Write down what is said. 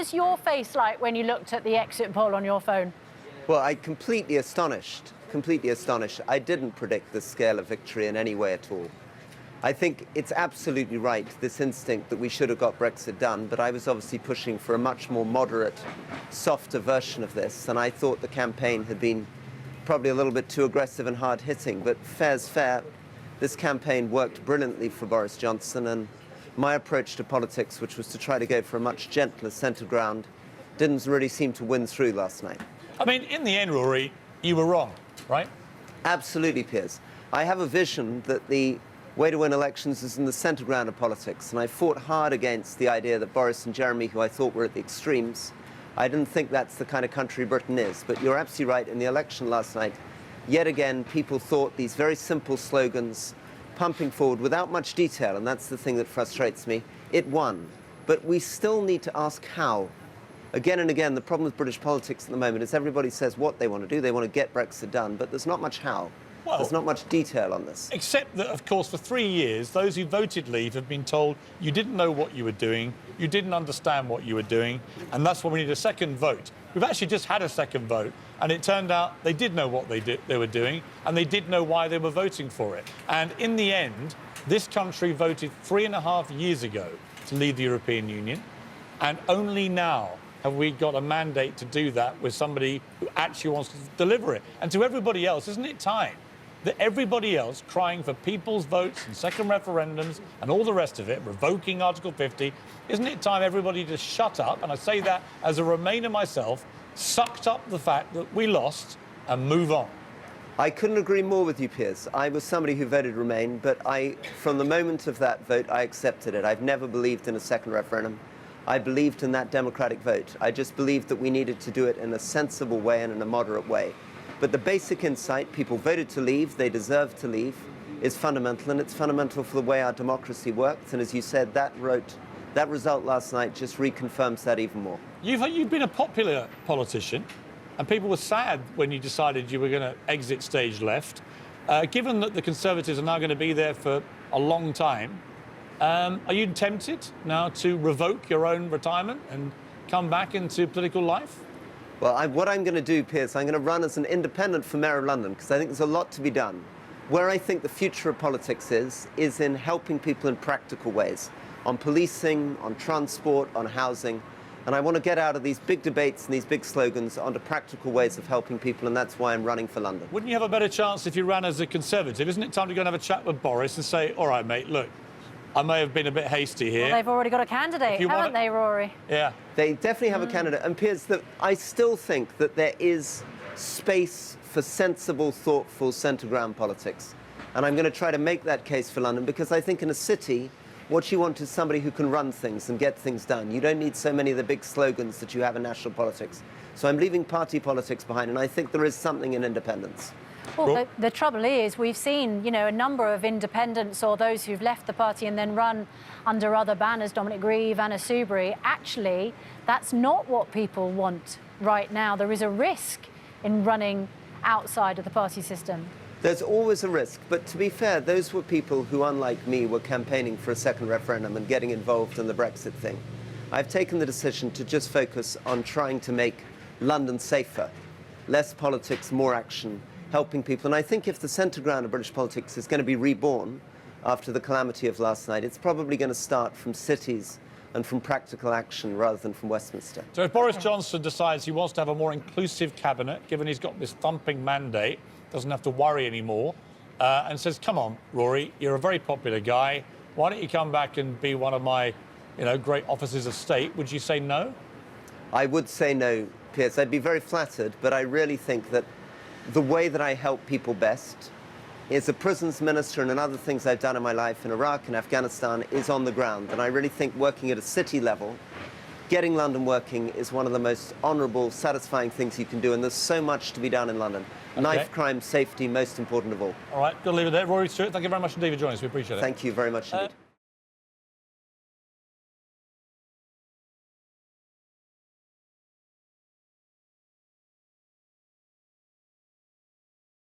was your face like when you looked at the exit poll on your phone? Well, I'm completely astonished, completely astonished. I didn't predict the scale of victory in any way at all. I think it's absolutely right, this instinct that we should have got Brexit done, but I was obviously pushing for a much more moderate, softer version of this, and I thought the campaign had been probably a little bit too aggressive and hard-hitting, but fair's fair. This campaign worked brilliantly for Boris Johnson, and my approach to politics, which was to try to go for a much gentler centre ground, didn't really seem to win through last night. I mean, in the end, Rory, you were wrong, right? Absolutely, Piers. I have a vision that the way to win elections is in the centre ground of politics, and I fought hard against the idea that Boris and Jeremy, who I thought were at the extremes, I didn't think that's the kind of country Britain is. But you're absolutely right, in the election last night, yet again, people thought these very simple slogans, pumping forward without much detail, and that's the thing that frustrates me, it won. But we still need to ask how. Again and again, the problem with British politics at the moment is everybody says what they want to do, they want to get Brexit done, but there's not much how. Well, there's not much detail on this. Except that, of course, for 3 years, those who voted Leave have been told you didn't know what you were doing, you didn't understand what you were doing, and that's why we need a second vote. We've actually just had a second vote, and it turned out they did know what they were doing, and they did know why they were voting for it. And in the end, this country voted 3.5 years ago to leave the European Union, and only now have we got a mandate to do that with somebody who actually wants to deliver it. And to everybody else, isn't it time that everybody else crying for people's votes and second referendums and all the rest of it, revoking Article 50, isn't it time everybody just shut up, and I say that as a Remainer myself, sucked up the fact that we lost and move on? I couldn't agree more with you, Piers. I was somebody who voted Remain, but from the moment of that vote, I accepted it. I've never believed in a second referendum. I believed in that democratic vote. I just believed that we needed to do it in a sensible way and in a moderate way. But the basic insight, people voted to leave, they deserve to leave, is fundamental, and it's fundamental for the way our democracy works. And as you said, that result last night just reconfirms that even more. You've been a popular politician, and people were sad when you decided you were going to exit stage left. Given that the Conservatives are now going to be there for a long time, are you tempted now to revoke your own retirement and come back into political life? Well, what I'm going to do, Piers, I'm going to run as an independent for Mayor of London, because I think there's a lot to be done. Where I think the future of politics is in helping people in practical ways, on policing, on transport, on housing. And I want to get out of these big debates and these big slogans onto practical ways of helping people, and that's why I'm running for London. Wouldn't you have a better chance if you ran as a Conservative? Isn't it time to go and have a chat with Boris and say, all right, mate, look, I may have been a bit hasty here. Well, they've already got a candidate, haven't they, Rory? Yeah. They definitely have a candidate. And Piers, I still think that there is space for sensible, thoughtful, centre-ground politics. And I'm going to try to make that case for London, because I think in a city, what you want is somebody who can run things and get things done. You don't need so many of the big slogans that you have in national politics. So I'm leaving party politics behind, and I think there is something in independence. Well, the trouble is, we've seen, a number of independents or those who've left the party and then run under other banners, Dominic Grieve, Anna Soubry. Actually, that's not what people want right now. There is a risk in running outside of the party system. There's always a risk, but to be fair, those were people who, unlike me, were campaigning for a second referendum and getting involved in the Brexit thing. I've taken the decision to just focus on trying to make London safer, less politics, more action, helping people. And I think if the centre ground of British politics is going to be reborn after the calamity of last night, it's probably going to start from cities and from practical action rather than from Westminster. So if Boris Johnson decides he wants to have a more inclusive cabinet, given he's got this thumping mandate, doesn't have to worry anymore, and says, come on, Rory, you're a very popular guy, why don't you come back and be one of my, great officers of state, would you say no? I would say no, Piers. I'd be very flattered, but I really think that the way that I help people best is a prisons minister, and other things I've done in my life in Iraq and Afghanistan is on the ground. And I really think working at a city level, getting London working is one of the most honourable, satisfying things you can do. And there's so much to be done in London. Okay. Knife crime, safety, most important of all. All right, got to leave it there. Rory Stewart, thank you very much indeed for joining us. We appreciate it. Thank you very much indeed.